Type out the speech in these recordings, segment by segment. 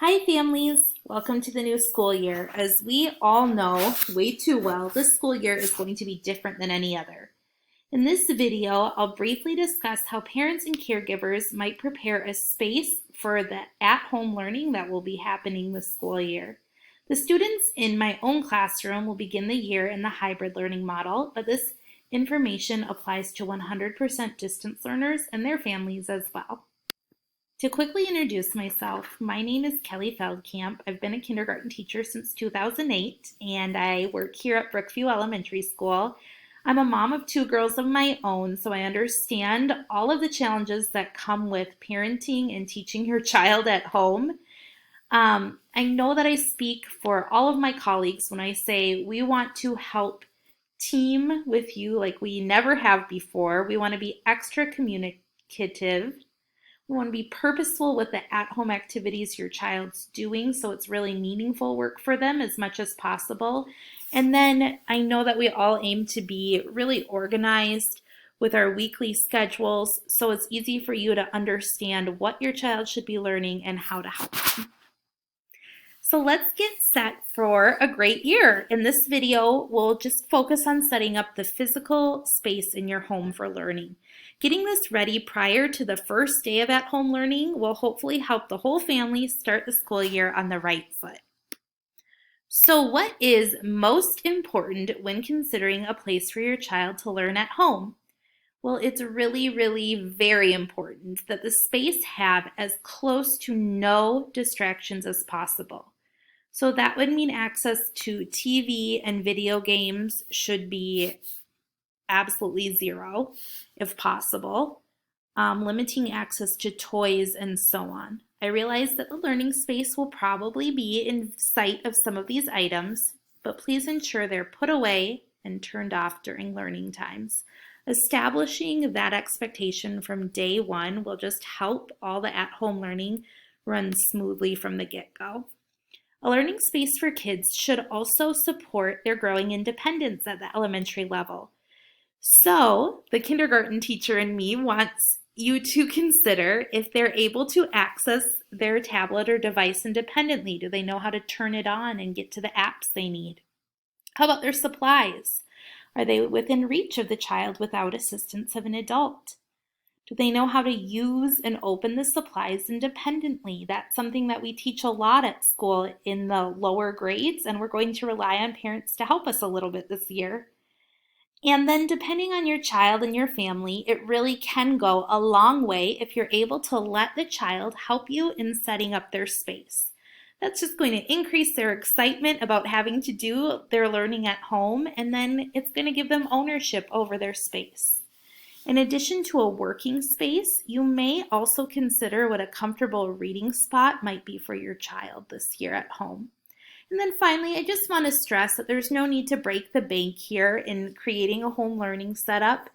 Hi families, welcome to the new school year. As we all know way too well, this school year is going to be different than any other. In this video, I'll briefly discuss how parents and caregivers might prepare a space for the at-home learning that will be happening this school year. The students in my own classroom will begin the year in the hybrid learning model, but this information applies to 100% distance learners and their families as well. To quickly introduce myself, my name is Kelly Feldkamp. I've been a kindergarten teacher since 2008, and I work here at Brookview Elementary School. I'm a mom of two girls of my own, so I understand all of the challenges that come with parenting and teaching your child at home. I know that I speak for all of my colleagues when I say we want to help team with you like we never have before. We want to be extra communicative. We want to be purposeful with the at-home activities your child's doing so it's really meaningful work for them as much as possible. And then I know that we all aim to be really organized with our weekly schedules so it's easy for you to understand what your child should be learning and how to help them. So let's get set for a great year. In this video, we'll just focus on setting up the physical space in your home for learning. Getting this ready prior to the first day of at-home learning will hopefully help the whole family start the school year on the right foot. So what is most important when considering a place for your child to learn at home? Well, it's really very important that the space have as close to no distractions as possible. So that would mean access to TV and video games should be absolutely zero, if possible, limiting access to toys and so on. I realize that the learning space will probably be in sight of some of these items, but please ensure they're put away and turned off during learning times. Establishing that expectation from day one will just help all the at-home learning run smoothly from the get-go. A learning space for kids should also support their growing independence at the elementary level. So the kindergarten teacher in me wants you to consider if they're able to access their tablet or device independently. Do they know how to turn it on and get to the apps they need? How about their supplies? Are they within reach of the child without assistance of an adult? Do they know how to use and open the supplies independently? That's something that we teach a lot at school in the lower grades, and we're going to rely on parents to help us a little bit this year. And then depending on your child and your family, it really can go a long way if you're able to let the child help you in setting up their space. That's just going to increase their excitement about having to do their learning at home, and then it's going to give them ownership over their space. In addition to a working space, you may also consider what a comfortable reading spot might be for your child this year at home. And then finally, I just want to stress that there's no need to break the bank here in creating a home learning setup.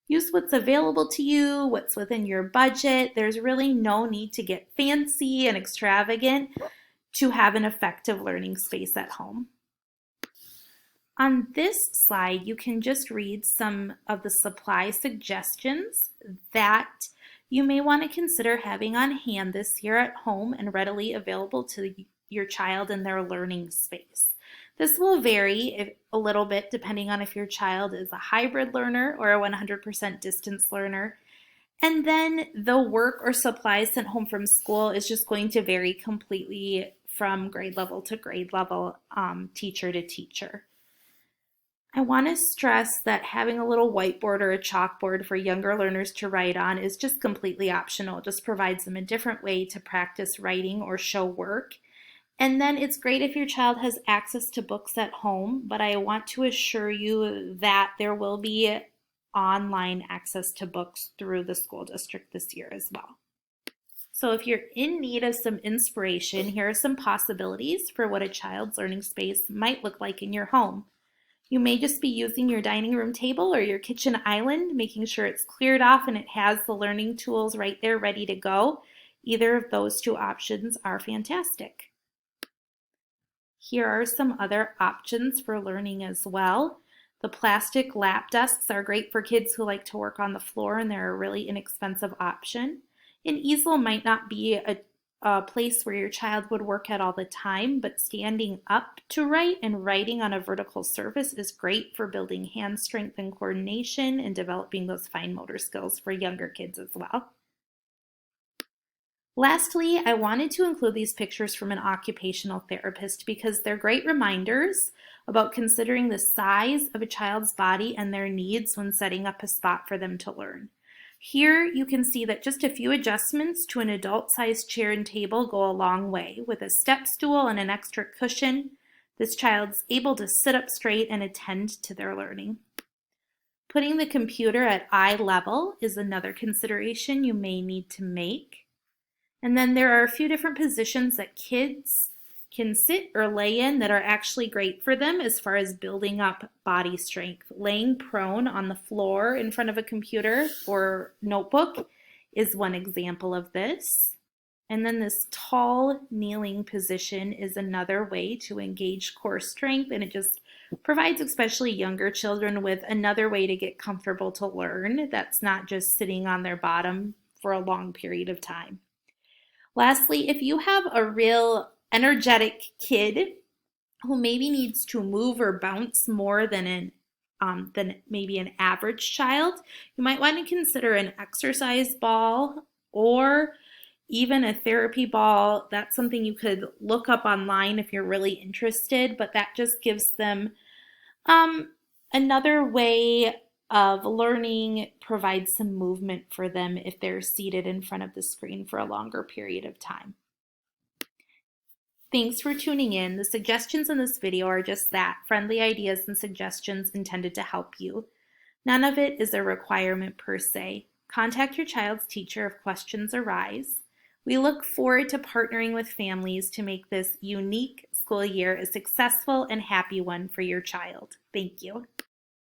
Use what's available to you, what's within your budget. There's really no need to get fancy and extravagant to have an effective learning space at home. On this slide, you can just read some of the supply suggestions that you may want to consider having on hand this year at home and readily available to your child in their learning space. This will vary a little bit depending on if your child is a hybrid learner or a 100% distance learner. And then the work or supplies sent home from school is just going to vary completely from grade level to grade level, teacher to teacher. I want to stress that having a little whiteboard or a chalkboard for younger learners to write on is just completely optional. It just provides them a different way to practice writing or show work. And then it's great if your child has access to books at home, but I want to assure you that there will be online access to books through the school district this year as well. So if you're in need of some inspiration, here are some possibilities for what a child's learning space might look like in your home. You may just be using your dining room table or your kitchen island, making sure it's cleared off and it has the learning tools right there ready to go. Either of those two options are fantastic. Here are some other options for learning as well. The plastic lap desks are great for kids who like to work on the floor, and they're a really inexpensive option. An easel might not be a a place where your child would work at all the time, but standing up to write and writing on a vertical surface is great for building hand strength and coordination and developing those fine motor skills for younger kids as well. Lastly, I wanted to include these pictures from an occupational therapist because they're great reminders about considering the size of a child's body and their needs when setting up a spot for them to learn. Here you can see that just a few adjustments to an adult-sized chair and table go a long way. With a step stool and an extra cushion, this child's able to sit up straight and attend to their learning. Putting the computer at eye level is another consideration you may need to make. And then there are a few different positions that kids can sit or lay in that are actually great for them as far as building up body strength. Laying prone on the floor in front of a computer or notebook is one example of this. And then this tall kneeling position is another way to engage core strength, and it just provides especially younger children with another way to get comfortable to learn that's not just sitting on their bottom for a long period of time. Lastly, if you have a real energetic kid who maybe needs to move or bounce more than maybe an average child, you might want to consider an exercise ball or even a therapy ball. That's something you could look up online if you're really interested, but that just gives them another way of learning, provides some movement for them if they're seated in front of the screen for a longer period of time. Thanks for tuning in. The suggestions in this video are just that, friendly ideas and suggestions intended to help you. None of it is a requirement per se. Contact your child's teacher if questions arise. We look forward to partnering with families to make this unique school year a successful and happy one for your child. Thank you.